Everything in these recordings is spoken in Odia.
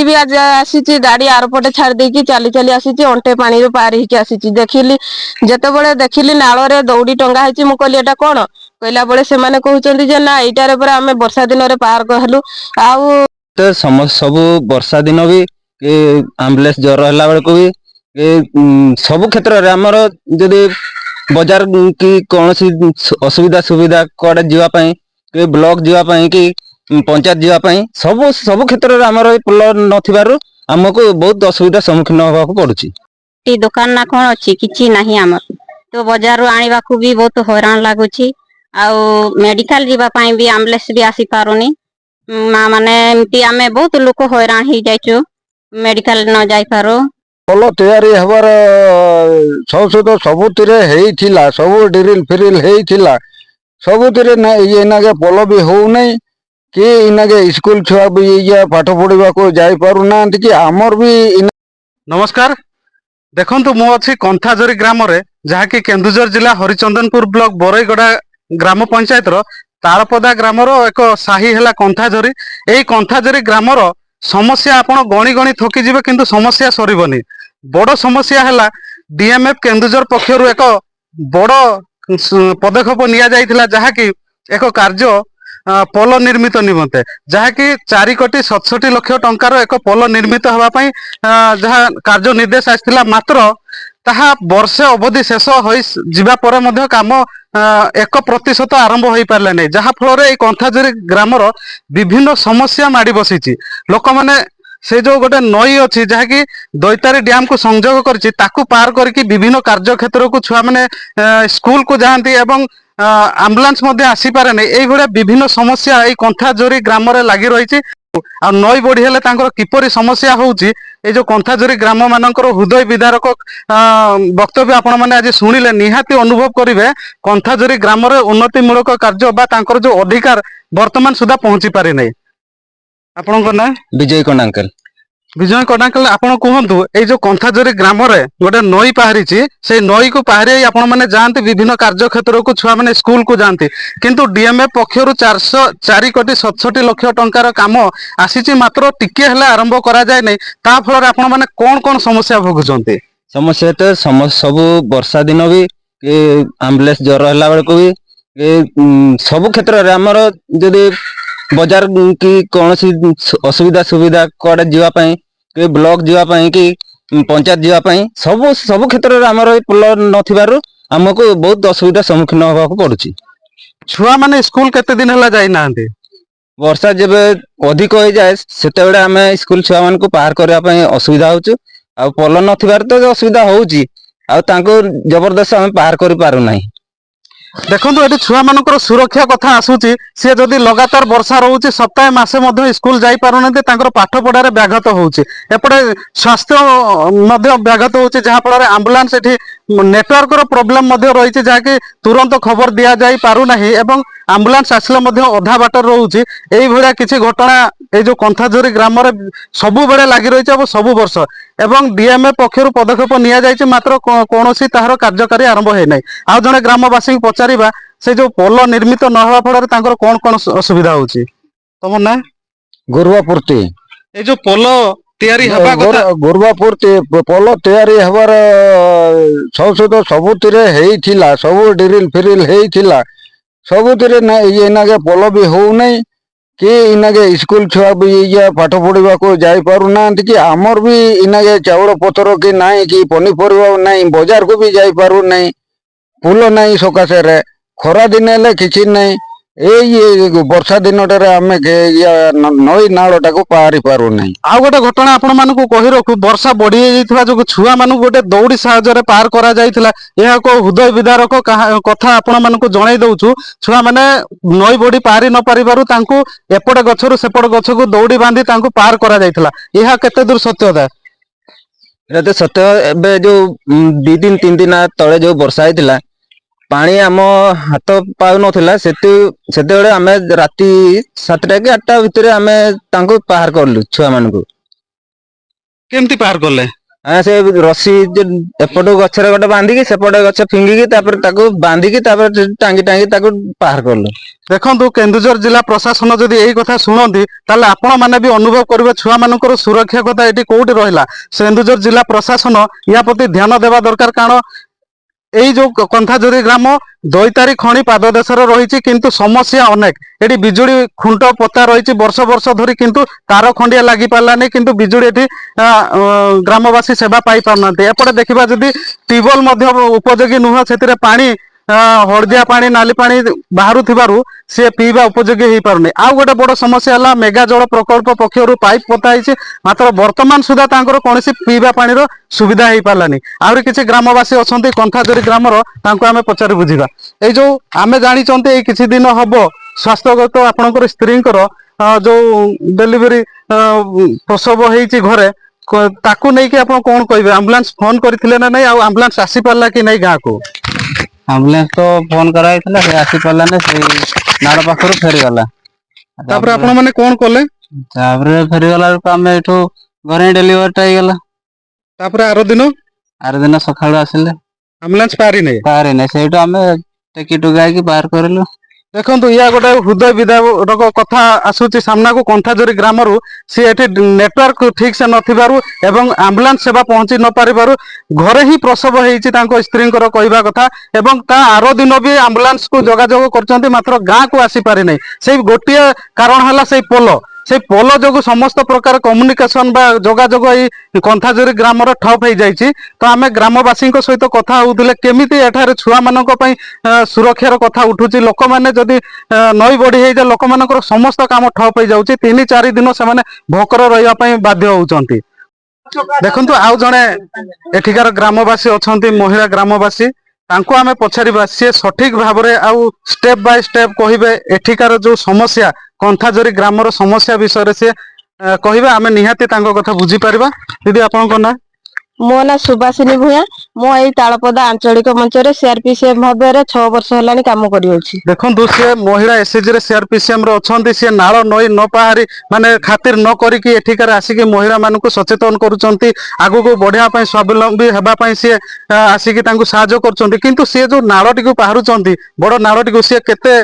गाड़ी भी आज आसी गाड़ी आरपटे छाड़ देकी चली चली आसी अंटे पानी पार होगी आसी देखिली जिते बड़े देखिली नाल दौड़ी टंगा है मु कहली एटा कौन कहला बेले से कहते जे ना यटार पर आम वर्षा दिन में पार कहलु आउ सब वर्षा दिन भी आम्बुलेंस ज्वर है बेलू भी सब क्षेत्र में आमर जदि बजार कि कौन असुविधा सुविधा कड़े जावाई ब्लॉक जावाई कि पंचायत जावाई सब सब क्षेत्र में आमर पोल न आमको बहुत असुविधा सम्मुखीन होगा पड़ुछि। दुकान ना कौन अच्छी कि नहीं आम तो बजार आने को भी बहुत हैरान लगुच मेडिकल जीवाई भी आम्बुलेंस भी आसी पारुनी माँ माने एमती आम बहुत लोक हैरान हो जाइचु मेडिकल न जाई पारो पोल तैयारी हबार सहित सबुतिरे सब ड्रिल फिरिल होता सबुतिरे इनागे पोल भी हो नहीं कि इनागे स्कूल छुआ भी पाठ पढ़ा को जाई पारु ना कि आमर भी नमस्कार देखंतु मु अच्छी कंथाझरी ग्राम रे जहाँकि केन्दुझर जिला हरिचंदनपुर ब्लॉक बरईगड़ा ग्राम पंचायत रो तालपदा ग्राम रो एक साही है कंथाझरी यही कंथाझरी ग्राम रो समस्या आपण गणी गणी थकी जिवे किंतु समस्या सरीबनी बड़ समस्या है डीएमएफ केन्दुझर पक्षर एक बड़ पदक्षेप निया जाइथिला जहाँकि एक कार्य पोल निर्मित निमंते जहाँकि 4,67,00,000 टंकार एक पोल निर्मित होगापाई जहाँ कार्य निर्देश आसाला मात्र ताहा वर्षे अवधि शेष हो जीवा परे मध्य काम 1% आरंभ हो पारे नहीं जहाँ फल कंथाझरी ग्रामर विभिन्न समस्या माड़ी बसी लोक मैंने से जो गोटे नई अच्छी जहाँकि दैतारी डैम को संजोग करछि ताकू पार करके विभिन्न कार्य क्षेत्र को छुआ मैंने स्कूल को जाती एवं आम्बुलांस आसी पारे नहीं यही भाया विभिन्न समस्या यही कंथाझरी ग्राम लगी रही आ नई बढ़ी हेले किपरि समस्या होउची ए जो कंथाझरी ग्राम मानकर हृदय विदारक वक्तव्य आपण माने आज सुनिले निहाती अनुभव करिवे कंथाझरी ग्राम रे उन्नतिमूलक कार्य बा तांकर जो अधिकार वर्तमान सुधा पहुंची पारि नै। आपनकर ना विजय कणांकल विजय कणांकल आपण कहंतु ए जो कंथाझरी ग्राम रे गोटे नई पाहरिची से नई को पाहरी आपण माने जानते विभिन्न कार्य क्षेत्र को छुआ माने स्कूल को जानते किंतु डीएमएफ पक्षरु 4,67,00,000 टंकार काम आसीची मात्र टिके हेले आरंभ करा जाय नै ता फल आपण माने कोन समस्या भोगुचंते समस्या तो सब वर्षा दिन भी आम्बुलेंस ज्वर है बेलू भी सब क्षेत्र में आमर जदि बजार कि कौन असुविधा सुविधा कड़े जावाई ब्लॉक जावाई कि पंचायत जावाई सब सब क्षेत्र में आमर पोल न आमको बहुत असुविधा सम्मुखीन होगा पड़ुछि। छुआ माने स्कूल केते दिन हला जाई नांते वर्षा जब अधिक हो जाए सेते बेले आमे स्कूल छुआ मान को पार करबा पई असुविधा होछु आ पोल न थिबार तो असुविधा होउछि आ तांको जबरदस्त आमे पार करि पारु नाही। देखो ये छुआ मानकर सुरक्षा कथा आसूची सी जदि लगातार वर्षा रोचे सप्ताह मसे जाई पार पाठ पढ़ार व्याघात होउछि एपटे स्वास्थ्य व्याघात होउछि जहाँ फल आम्बुलांस एठी नेटवर्क प्रोब्लेम रही जहाँकि तुरंत खबर दि जाई पारु नाही एवं आम्बुलांस आसले अधा बाटर रोचे यही भाया किसी घटना ये जो कंथाझरी ग्राम सबु बेले लगी रही सबु वर्ष एवं डीएमए पक्षर पदक्षेप नि मात्र कौन तार कार्यकारी आरंभ है ना आउ जड़े ग्रामवासी पचारा से जो पोल निर्मित न हवा फल कौन कौन असुविधा होची तुम ना गुरुवापूर्ति ये जो पोल तैयारी हवा कथा गुरुवापूर्ति पोल तैयारी हबार सहित सबुतिरे होइथिला सब ड्रिल फिरिल होइथिला सबुतिरे इनागे पोल भी हो नहीं कि इनागे स्कूल छुआ भी पाठ पढ़ा को जाई पारु ना कि आमर भी इनागे चाउल पतर कि नहीं कि पनीपरिया नहीं बजार को भी जाई पारु नहीं पुल नहीं सकाशे रे खरा दिन हेले किछि नहीं ए वर्षा दिन आम नई नाड़ा को पारि पारु नहीं। आउ गोटे घटना आपण मानकु कहि रखु वर्षा बढ़ी जाइथिबा जो छुआ मानकु गोटे दौड़ी साहाय्य पार करा जाइथिला यह को हृदय विदारक कथा आपण मानकु जणाई दउछु छुआ माने नई बड़ी पारि न पारिबारु तांकु एपटे गछरु सेपटे गछ को दौड़ी बांधी तांकु पार करा जाइथिला यह केते दूर सत्यता एटा तो सत्य एबे जो 2 दिन 3 दिन तळे जो वर्षा आइथिला पानी आम हाथ पाउ नथिला सेते आमे राती 7टा कि 8टा भितर आमे तांको पार करलु छुआ मानकु केमती पार करले ସେ ରସି ଏପଟ ଗଛରେ ଗୋଟେ ବାନ୍ଧିକି ସେପଟେ ଗଛ ଫିଙ୍ଗିକି ତାପରେ ତାକୁ ବାନ୍ଧିକି ତାପରେ ଟାଙ୍ଗି ଟାଙ୍ଗି ତାକୁ ପାର କଲୁ। ଦେଖନ୍ତୁ କେନ୍ଦୁଝର ଜିଲ୍ଲା ପ୍ରଶାସନ ଯଦି ଏଇ କଥା ଶୁଣନ୍ତି ତାହେଲେ ଆପଣ ମାନେ ବି ଅନୁଭବ କରିବେ ଛୁଆ ମାନଙ୍କର ସୁରକ୍ଷା କଥା ଏଠି କୋଉଠି ରହିଲା। କେନ୍ଦୁଝର ଜିଲ୍ଲା ପ୍ରଶାସନ ୟା ପ୍ରତି ଧ୍ୟାନ ଦେବା ଦରକାର, କାରଣ ଏଇ ଯୋଉ କନ୍ଥାଜୋରି ଗ୍ରାମ ଦଇତାରୀ ଖଣି ପାଦଦେଶରେ ରହିଛି, କିନ୍ତୁ ସମସ୍ୟା ଅନେକ। ଏଠି ବିଜୁଳି ଖୁଣ୍ଟ ପୋତା ରହିଛି ବର୍ଷ ବର୍ଷ ଧରି, କିନ୍ତୁ ତାର ଖଣ୍ଡିଆ ଲାଗି ପାରିଲାନି, କିନ୍ତୁ ବିଜୁଳି ଏଠି ଗ୍ରାମବାସୀ ସେବା ପାଇ ପାରୁନାହାନ୍ତି। ଏପଟେ ଦେଖିବା ଯଦି ଟ୍ୟୁବଲ ମଧ୍ୟ ଉପଯୋଗୀ ନୁହଁ, ସେଥିରେ ପାଣି ହଳଦିଆ ପାଣି ନାଲି ପାଣି ବାହାରୁଥିବାରୁ ସେ ପିଇବା ଉପଯୋଗୀ ହେଇପାରୁନି। ଆଉ ଗୋଟେ ବଡ ସମସ୍ୟା ହେଲା ମେଗା ଜଳ ପ୍ରକଳ୍ପ ପକ୍ଷରୁ ପାଇପ୍ ପୋତା ହେଇଛି, ମାତ୍ର ବର୍ତ୍ତମାନ ସୁଦ୍ଧା ତାଙ୍କର କୌଣସି ପିଇବା ପାଣିର ସୁବିଧା ହେଇପାରିଲାନି। ଆହୁରି କିଛି ଗ୍ରାମବାସୀ ଅଛନ୍ତି କନ୍ଥାଜୋରି ଗ୍ରାମର, ତାଙ୍କୁ ଆମେ ପଚାରି ବୁଝିବା। ଏଇ ଯୋଉ ଆମେ ଜାଣିଛନ୍ତି ଏଇ କିଛି ଦିନ ହବ ସ୍ୱାସ୍ଥ୍ୟଗତ ଆପଣଙ୍କର ସ୍ତ୍ରୀଙ୍କର ଯୋଉ ଡେଲିଭରି ପ୍ରସବ ହେଇଛି ଘରେ, ତାକୁ ନେଇକି ଆପଣ କଣ କହିବେ? ଆମ୍ବୁଲାନ୍ସ ଫୋନ କରିଥିଲେ ନା ନାଇଁ, ଆଉ ଆମ୍ବୁଲାନ୍ସ ଆସି ପାରିଲା କି ନାଇଁ ଗାଁକୁ? ଆମ୍ବୁଲାନ୍ସ ତ ଫୋନ କରାଯାଇଥିଲା, ସେ ଆସି ପାରିଲାନି, ସେଇ ନାଳ ପାଖରୁ ଫେରିଗଲା। ତାପରେ ଆପଣ ମାନେ କଣ କଲେ? ତାପରେ ଫେରିଗଲା ବେଳକୁ ଆମେ ଏଠୁ ଘରେ ଡେଲିଭରିଟା ହେଇଗଲା। ତାପରେ ଆର ଦିନ ସକାଳୁ ଆସିଲେ ଆମ୍ବୁଲାନ୍ସ ପାରିନି। ନାଇଁ, ସେଇଠୁ ଆମେ ଟେକି ଟୁକାଇକି ବାହାର କରିଲୁ। ଦେଖନ୍ତୁ, ୟା ଗୋଟେ ହୃଦୟ ବିଦାରକ କଥା ଆସୁଛି ସାମ୍ନାକୁ କନ୍ଥାଜୋରି ଗ୍ରାମରୁ। ସିଏ ଏଠି ନେଟୱାର୍କ ଠିକ ସେ ନଥିବାରୁ ଏବଂ ଆମ୍ବୁଲାନ୍ସ ସେବା ପହଞ୍ଚି ନ ପାରିବାରୁ ଘରେ ହିଁ ପ୍ରସବ ହେଇଛି ତାଙ୍କ ସ୍ତ୍ରୀଙ୍କର କହିବା କଥା, ଏବଂ ତା ଆର ଦିନ ବି ଆମ୍ବୁଲାନ୍ସ କୁ ଯୋଗାଯୋଗ କରୁଛନ୍ତି, ମାତ୍ର ଗାଁକୁ ଆସିପାରି ନାହିଁ। ସେଇ ଗୋଟିଏ କାରଣ ହେଲା ସେଇ ପୋଲ ଯୋଗୁ ସମସ୍ତ ପ୍ରକାର କମ୍ୟୁନିକେସନ ବା ଯୋଗାଯୋଗ ଏଇ କନ୍ଥାଜୋରି ଗ୍ରାମର ଠପ୍ ହେଇଯାଇଛି। ତ ଆମେ ଗ୍ରାମବାସୀଙ୍କ ସହିତ କଥା ହଉଥିଲେ, କେମିତି ଏଠାରେ ଛୁଆ ମାନଙ୍କ ପାଇଁ ସୁରକ୍ଷାର କଥା ଉଠୁଛି। ଲୋକମାନେ ଯଦି ନଈ ବଢି ହେଇଯାଏ, ଲୋକମାନଙ୍କର ସମସ୍ତ କାମ ଠପ୍ ହେଇଯାଉଛି। 3-4 ଦିନ ସେମାନେ ଭୋକର ରହିବା ପାଇଁ ବାଧ୍ୟ ହଉଛନ୍ତି। ଦେଖନ୍ତୁ, ଆଉ ଜଣେ ଏଠିକାର ଗ୍ରାମବାସୀ ଅଛନ୍ତି, ମହିଳା ଗ୍ରାମବାସୀ, ତାଙ୍କୁ ଆମେ ପଚାରିବା ସିଏ ସଠିକ ଭାବରେ ଆଉ ଷ୍ଟେପ ବାଇ ଷ୍ଟେପ କହିବେ ଏଠିକାର ଯୋଉ ସମସ୍ୟା, କନ୍ଥାଜୋରି ଗ୍ରାମର ସମସ୍ୟା ବିଷୟରେ ସିଏ କହିବେ। ଆମେ ନିହାତି ତାଙ୍କ କଥା ବୁଝିପାରିବା। ଦିଦି, ଆପଣଙ୍କ ନାଁ? ମୋ ନାଁ ସୁବାସିନୀ ଭୂୟାଁ। ମୁଁ ଏଇ ତାଳପଦା ଆଞ୍ଚଳିକ ମଞ୍ଚରେ CRPCF ଭାବରେ 6 ବର୍ଷ ହେଲାଣି କାମ କରିଅଛି। ଦେଖନ୍ତୁ, ସେ ମହିଳା SHG ରେ CRPCM ରେ ଅଛନ୍ତି। ସେ ନାଳ ନଈ ନ ପାହାରି ମାନେ ଖାତିର ନ କରିକି ଏଠିକାର ଆସିକି ମହିଳା ମାନଙ୍କୁ ସଚେତନ କରୁଛନ୍ତି, ଆଗକୁ ବଢିବା ପାଇଁ, ସ୍ୱାବଲମ୍ବୀ ହେବା ପାଇଁ ସିଏ ଆସିକି ତାଙ୍କୁ ସାହାଯ୍ୟ କରୁଛନ୍ତି। କିନ୍ତୁ ସିଏ ଯୋଉ ନାଳଟିକୁ ପାରୁଛନ୍ତି, ବଡ ନାଳଟିକୁ, ସିଏ କେତେ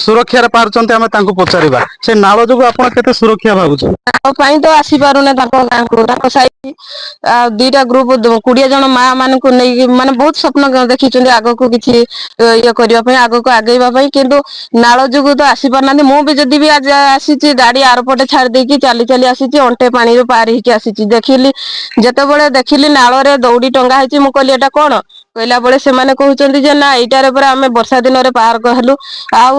ସୁରକ୍ଷାରେ ପାରୁଛନ୍ତି ଆମେ ତାଙ୍କୁ ପଚାରିବା। ସେ ନାଳ ଯୋଗୁ ଆପଣ କେତେ ସୁରକ୍ଷା ଭାବୁଛନ୍ତି? ତାଙ୍କ ପାଇଁ ତ ଆସିପାରୁନି ତାଙ୍କ ଗାଁକୁ, ତାଙ୍କ ସାହି ଆଉ 2ଟା ଗ୍ରୁପ 20 ଜଣ ମା ମାନଙ୍କୁ ନେଇକି ମାନେ ବହୁତ ସ୍ୱପ୍ନ ଦେଖିଛନ୍ତି ଆଗକୁ କିଛି ଇଏ କରିବା ପାଇଁ, ଆଗକୁ ଆଗେଇବା ପାଇଁ, କିନ୍ତୁ ନାଳ ଯୋଗୁ ତ ଆସି ପାରୁନାହାନ୍ତି। ମୁଁ ବି ଯଦି ବି ଆଜି ଆସିଛି, ଗାଡି ଆରପଟେ ଛାଡି ଦେଇକି ଚାଲି ଚାଲି ଆସିଛି, ଅଣ୍ଟେ ପାଣିରୁ ପାର ହେଇକି ଆସିଛି। ଯେତେବେଳେ ଦେଖିଲି ନାଳରେ ଦଉଡି ଟଙ୍ଗା ହେଇଛି, ମୁଁ କହିଲି ଏଟା କଣ? କହିଲା ବେଳେ ସେମାନେ କହୁଛନ୍ତି ଯେ ନା ଏଇଟାରେ ପରା ଆମେ ବର୍ଷା ଦିନରେ ପାର ହେଲୁ। ଆଉ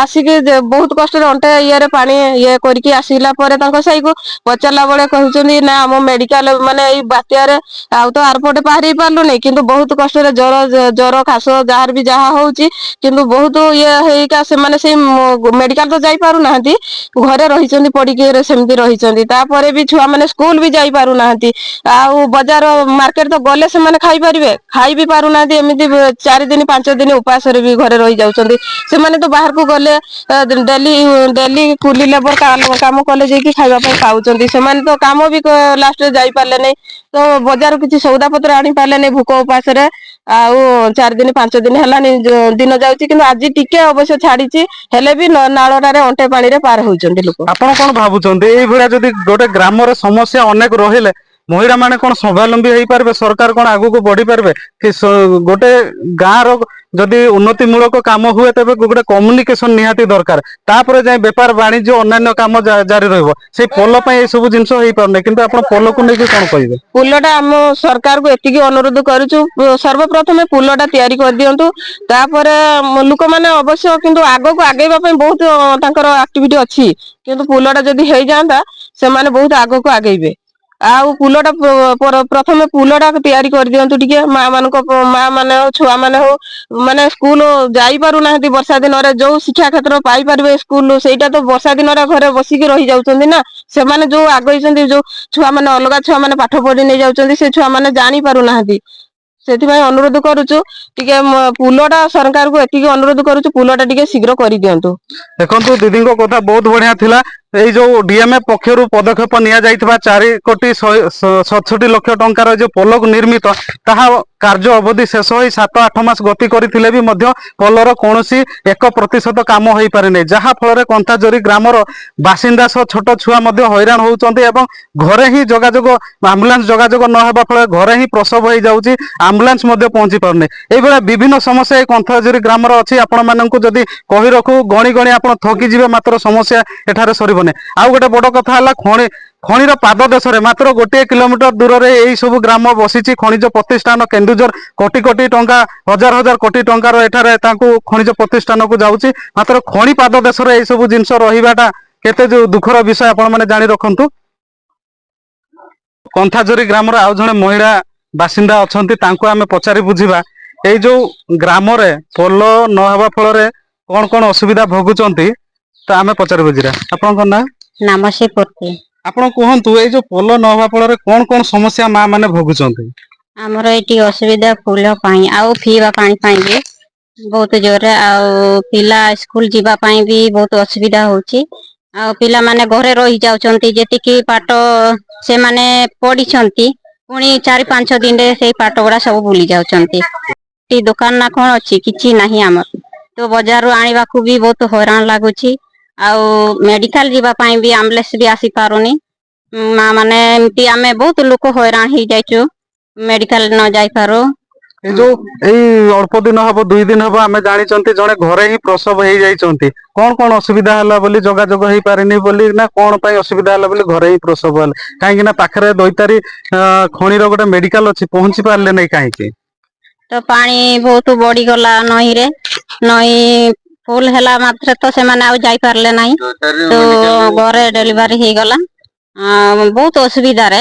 ଆସିକି ବହୁତ କଷ୍ଟରେ ଅଣ୍ଟେ ଇଏରେ ପାଣି ଇଏ କରିକି ଆସିଲା ପରେ ତାଙ୍କ ସାହିକୁ ପଚାରିଲା ବେଳେ କହୁଛନ୍ତି ନା ଆମ ମେଡିକାଲ ମାନେ ଏଇ ବାତ୍ୟାରେ ଆଉ ତ ଆରପଟେ ବାହାରି ପାରିଲୁନି, କିନ୍ତୁ ବହୁତ କଷ୍ଟରେ ଜର ଖାସ ଯାହାର ବି ଯାହା ହଉଛି, କିନ୍ତୁ ବହୁତ ଇଏ ହେଇକା ସେମାନେ ସେଇ ମେଡିକାଲ ତ ଯାଇ ପାରୁନାହାନ୍ତି, ଘରେ ରହିଛନ୍ତି ପଡିକି ସେମିତି ରହିଛନ୍ତି। ତାପରେ ବି ଛୁଆ ମାନେ ସ୍କୁଲ ବି ଯାଇ ପାରୁନାହାନ୍ତି। ଆଉ ବଜାର ମାର୍କେଟ ତ ଗଲେ ସେମାନେ ଖାଇପାରିବେ, ଖାଇ ବି ପାରୁନାହାନ୍ତି। ଏମିତି 4 ଦିନ 5 ଦିନ ଉପାସରେ ବି ଘରେ ରହି ଯାଉଛନ୍ତି। ସେମାନେ ତ ବାହାରକୁ ଗଲେ ଡେଲି କୁଲି ଲେବର କାମ କଲେ ଯାଇକି ଖାଇବା ପାଇଁ ପାଉଛନ୍ତି। ସେମାନେ ତ କାମ ବି ଲାଷ୍ଟରେ ଯାଇ ପାରିଲେ ନାହିଁ, ତ ବଜାର କିଛି ସଉଦା ପତ୍ର ଆଣି ପାରିଲେନି ଭୋକ ଉପାସରେ। ଆଉ 4 ଦିନ 5 ଦିନ ହେଲାନି ଦିନ ଯାଉଛି, କିନ୍ତୁ ଆଜି ଟିକେ ଅବଶ୍ୟ ଛାଡିଛି, ହେଲେ ବି ନାଳଟାରେ ଅଣ୍ଟେ ପାଣିରେ ପାର ହଉଛନ୍ତି ଲୋକ। ଆପଣ କଣ ଭାବୁଛନ୍ତି, ଏଇଭଳିଆ ଯଦି ଗୋଟେ ଗ୍ରାମରେ ସମସ୍ୟା ଅନେକ ରହିଲେ ମହିଳା ମାନେ କଣ ସ୍ୱାବଲମ୍ବୀ ହେଇପାରିବେ? ସରକାର କଣ ଆଗକୁ ବଢି ପାରିବେ? କି ଗୋଟେ ଗାଁ ର ଯଦି ଉନ୍ନତି ମୂଳକ କାମ ହୁଏ, ତେବେ ଗୋଟେ କମ୍ୟୁନିକେସନ ନିହାତି ଦରକାର। ତାପରେ ଯାଇ ବେପାର ବାଣିଜ୍ୟ ଅନ୍ୟାନ୍ୟ କାମ ଜାରି ରହିବ। ସେଇ ପୋଲ ପାଇଁ ଏଇ ସବୁ ଜିନିଷ ହେଇପାରୁନାହିଁ, କିନ୍ତୁ ଆପଣ ପୋଲକୁ ନେଇକି କଣ କହିବେ? ପୋଲଟା ଆମ ସରକାରକୁ ଏତିକି ଅନୁରୋଧ କରୁଛୁ, ସର୍ବପ୍ରଥମେ ପୋଲଟା ତିଆରି କରିଦିଅନ୍ତୁ। ତାପରେ ଲୋକମାନେ ଅବଶ୍ୟ କିନ୍ତୁ ଆଗକୁ ଆଗେଇବା ପାଇଁ ବହୁତ ତାଙ୍କର ଆକ୍ଟିଭିଟି ଅଛି, କିନ୍ତୁ ପୋଲଟା ଯଦି ହେଇଯାଆନ୍ତା ସେମାନେ ବହୁତ ଆଗକୁ ଆଗେଇବେ। ଆଉ ପୋଲଟା ପ୍ରଥମେ ପୋଲଟା ତିଆରି କରିଦିଅନ୍ତୁ ଟିକେ। ମା ମାନେ ହଉ ଛୁଆ ମାନେ ହଉ ମାନେ ସ୍କୁଲ ଯାଇ ପାରୁନାହାନ୍ତି ବର୍ଷା ଦିନରେ, ଯୋଉ ଶିକ୍ଷା କ୍ଷେତ୍ର ପାଇପାରିବେ ସ୍କୁଲ, ସେଇଟା ତ ବର୍ଷା ଦିନରେ ଘରେ ବସିକି ରହି ଯାଉଛନ୍ତି ନା। ସେମାନେ ଯୋଉ ଆଗେଇଛନ୍ତି, ଯୋଉ ଛୁଆ ମାନେ ଅଲଗା ଛୁଆ ମାନେ ପାଠ ପଢି ନେଇ ଯାଉଛନ୍ତି, ସେ ଛୁଆ ମାନେ ଜାଣି ପାରୁନାହାନ୍ତି। ସେଥିପାଇଁ ଅନୁରୋଧ କରୁଛୁ, ଟିକେ ପୋଲଟା ସରକାରକୁ ଏତିକି ଅନୁରୋଧ କରୁଛୁ, ପୋଲଟା ଟିକେ ଶୀଘ୍ର କରିଦିଅନ୍ତୁ। ଦେଖନ୍ତୁ, ଦିଦିଙ୍କ କଥା ବହୁତ ବଢିଆ ଥିଲା। ଏଇ ଯୋଉ ଡିଏମଏ ପକ୍ଷରୁ ପଦକ୍ଷେପ ନିଆଯାଇଥିବା 4,67,ଲକ୍ଷ ଟଙ୍କାର ଯୋଉ ପୋଲକୁ ନିର୍ମିତ ତାହା କାର୍ଯ୍ୟ ଅବଧି ଶେଷ ହୋଇ 7-8 ମାସ ଗତି କରିଥିଲେ ବି ମଧ୍ୟ ପୋଲର କୌଣସି 1% କାମ ହୋଇପାରିନି, ଯାହା ଫଳରେ କନ୍ଥାଜୋରି ଗ୍ରାମର ବାସିନ୍ଦା ସହ ଛୋଟ ଛୁଆ ମଧ୍ୟ ହଇରାଣ ହଉଛନ୍ତି ଏବଂ ଘରେ ହିଁ ଯୋଗାଯୋଗ ଆମ୍ବୁଲାନ୍ସ ଯୋଗାଯୋଗ ନ ହେବା ଫଳରେ ଘରେ ହିଁ ପ୍ରସବ ହେଇଯାଉଛି, ଆମ୍ବୁଲାନ୍ସ ମଧ୍ୟ ପହଞ୍ଚି ପାରୁନି। ଏଇଭଳିଆ ବିଭିନ୍ନ ସମସ୍ୟା ଏଇ କନ୍ଥାଜୋରି ଗ୍ରାମର ଅଛି। ଆପଣ ମାନଙ୍କୁ ଯଦି କହି ରଖୁ ଗଣି ଗଣି ଆପଣ ଥକି ଯିବେ, ମାତ୍ର ସମସ୍ୟା ଏଠାରେ ସରିବନି। ଆଉ ଗୋଟେ ବଡ କଥା ହେଲା ଖଣିର ପାଦ ଦେଶରେ ମାତ୍ର 1 କିଲୋମିଟର ଦୂରରେ ଏଇ ସବୁ ଗ୍ରାମ ବସିଛି ଖଣିଜ ପ୍ରତିଷ୍ଠାନ କେନ୍ଦୁଝର କୋଟି କୋଟି ଟଙ୍କା ହଜାର ହଜାର କୋଟି ଟଙ୍କାର ଏଠାରେ ତାଙ୍କୁ ଖଣିଜ ପ୍ରତିଷ୍ଠାନକୁ ଯାଉଛି, ମାତ୍ର ଖଣି ପାଦ ଦେଶରେ ଏଇ ସବୁ ଜିନିଷ ରହିବାଟା କେତେ ଯୋଉ ଦୁଃଖର ବିଷୟ ଆପଣ ମାନେ ଜାଣି ରଖନ୍ତୁ। କନ୍ଥାଜୋରି ଗ୍ରାମର ଆଉ ଜଣେ ମହିଳା ବାସିନ୍ଦା ଅଛନ୍ତି, ତାଙ୍କୁ ଆମେ ପଚାରି ବୁଝିବା ଏଇ ଯୋଉ ଗ୍ରାମରେ ପୋଲ ନ ହେବା ଫଳରେ କଣ କଣ ଅସୁବିଧା ଭୋଗୁଛନ୍ତି, ତ ଆମେ ପଚାରି ବୁଝିବା। ଆପଣଙ୍କ ନାଁ? ନାମସି ପତି। ଆପଣ କୁହନ୍ତୁ ଏଇ ଯୋଉ ପୋଲ ନ ହେବା ଫଳରେ କଣ କଣ ସମସ୍ୟା ମା ମାନେ ଭୋଗୁଛନ୍ତି? ଆମର ଏଇଠି ଅସୁବିଧା ଫୁଲ ପାଇଁ ଆଉ ପିଇବା ପାଣି ପାଇଁ ବି ବହୁତ ଜୋରରେ, ଆଉ ପିଲା ସ୍କୁଲ ଯିବା ପାଇଁ ବି ବହୁତ ଅସୁବିଧା ହଉଛି। ଆଉ ପିଲାମାନେ ଘରେ ରହି ଯାଉଛନ୍ତି, ଯେତିକି ପାଠ ସେମାନେ ପଢିଛନ୍ତି ପୁଣି 4-5 ଦିନରେ ସେଇ ପାଠ ଗୁଡା ସବୁ ଭୁଲି ଯାଉଛନ୍ତି। ଦୋକାନ ନା କଣ ଅଛି, କିଛି ନାହିଁ ଆମର, ତ ବଜାରରୁ ଆଣିବାକୁ ବି ବହୁତ ହଇରାଣ ଲାଗୁଛି। ଆଉ ମେଡିକାଲ ଯିବା ପାଇଁ ବି ଆମ୍ବୁଲାନ୍ସ ବି ଆସି ପାରୁନି। ମା ମାନେ ଏମତି ଆମେ ବହୁତ ଲୋକ ହଇରାଣ ହେଇଯାଇଛୁ, ମେଡିକାଲ ନ ଯାଇପାରୁ। ଏଇ ଯୋଉ ଏଇ ଅଳ୍ପ ଦିନ ହବ 2 ଦିନ ହବ ଆମେ ଜାଣିଛନ୍ତି ଜଣେ ଘରେ ହିଁ ପ୍ରସବ ହେଇଯାଇଛନ୍ତି। କଣ କଣ ଅସୁବିଧା ହେଲା ବୋଲି ଯୋଗାଯୋଗ ହେଇପାରିନି ବୋଲି ନା କଣ ପାଇଁ ଅସୁବିଧା ହେଲା ବୋଲି ଘରେ ହିଁ ପ୍ରସବ ହେଲେ, କାହିଁକି ନା ପାଖରେ ଦଇତାରୀ ଖଣିର ଗୋଟେ ମେଡିକାଲ ଅଛି, ପହଞ୍ଚି ପାରିଲେ ନାଇଁ କାହିଁକି? ତ ପାଣି ବହୁତ ବଢିଗଲା ନଈରେ, ନଈ ଫୁଲ ହେଲା ମାତ୍ରେ ତ ସେମାନେ ଆଉ ଯାଇପାରିଲେ ନାହିଁ, ତ ଘରେ ଡେଲିଭରି ହେଇଗଲା। ବହୁତ ଅସୁବିଧାରେ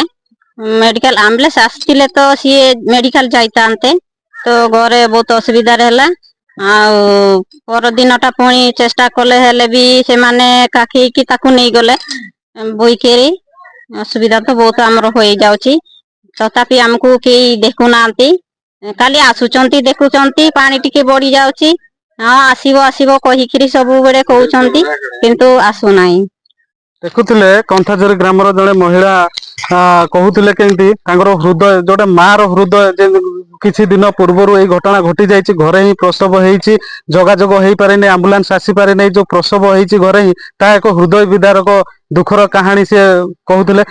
ମେଡିକାଲ ଆମ୍ବୁଲାନ୍ସ ଆସିଥିଲେ ତ ସିଏ ମେଡିକାଲ ଯାଇଥାନ୍ତେ, ତ ଘରେ ବହୁତ ଅସୁବିଧାରେ ହେଲା। ଆଉ ପରଦିନ ଟା ପୁଣି ଚେଷ୍ଟା କଲେ ହେଲେ ବି ସେମାନେ କାଖେଇକି ତାକୁ ନେଇଗଲେ ବୋଇକେରି। ଅସୁବିଧା ତ ବହୁତ ଆମର ହେଇଯାଉଛି, ତଥାପି ଆମକୁ କେହି ଦେଖୁନାହାନ୍ତି। ଖାଲି ଆସୁଛନ୍ତି ଦେଖୁଛନ୍ତି ପାଣି ଟିକେ ବଢି ଯାଉଛି, ହଁ ଆସିବ ଆସିବ କହିକିରି ସବୁବେଳେ କହୁଛନ୍ତି କିନ୍ତୁ ଆସୁନାହିଁ। ଦେଖୁଥିଲେ କନ୍ଥାଜୋରି ଗ୍ରାମର ଜଣେ ମହିଳା କହୁଥିଲେ କେମିତି ତାଙ୍କର ହୃଦୟ ଯୋଉଟା ମା ର ହୃଦୟ ଯେ କିଛି ଦିନ ପୂର୍ବରୁ ଏଇ ଘଟଣା ଘଟି ଯାଇଛି, ଘରେ ହିଁ ପ୍ରସବ ହେଇଛି, ଯୋଗାଯୋଗ ହେଇପାରେନି, ଆମ୍ବୁଲାନ୍ସ ଆସିପାରେନି, ଯୋଉ ପ୍ରସବ ହେଇଛି ଘରେ ହିଁ ତାହା ଏକ ହୃଦୟ ବିଦାରକ ଦୁଃଖର କାହାଣୀ ସେ କହୁଥିଲେ।